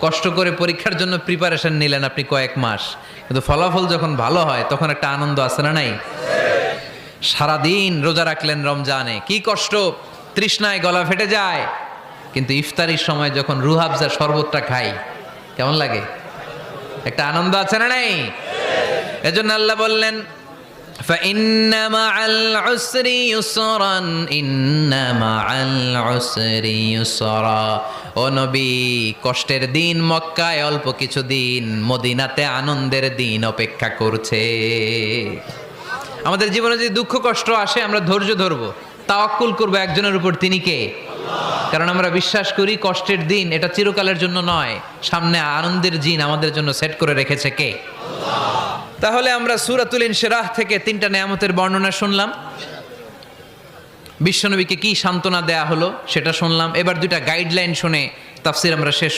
কষ্ট করে পরীক্ষার জন্য প্রিপারেশন নিলেন আপনি কয়েক মাস, কিন্তু ফলাফল যখন ভালো হয় তখন একটা আনন্দ আছে না নাই? সারাদিন রোজা রাখলেন রমজানে, কি কষ্ট, তৃষ্ণায় গলা ফেটে যায়, কিন্তু ইফতারির সময় যখন রুহাবজা শরবতটা খাই কেমন লাগে? একটা আনন্দ আছে না নাই? এজন্য আল্লাহ বললেন فإن مع العسر يسرا إن مع العسر يسرا। ও নবী, কষ্টের দিন মক্কায় অল্প কিছু দিন, মদিনাতে আনন্দের দিন অপেক্ষা করছে। আমাদের জীবনে যদি দুঃখ কষ্ট আসে আমরা ধৈর্য ধরবো, তাওয়াক্কুল করবো একজনের উপর, তিনি কে? কারণ আমরা বিশ্বাস করি কষ্টের দিন এটা চিরকালের জন্য নয়, সামনে আনন্দের দিন আমাদের জন্য সেট করে রেখেছে কে? তাহলে আমরা সূরাতুল ইনশিরাহ থেকে 3টা নেয়ামতের বর্ণনা শুনলাম, বিশ্বনবীকে কি সান্ত্বনা দেয়া হলো সেটা শুনলাম। এবার 2টা গাইডলাইন শুনে তাফসীর আমরা শেষ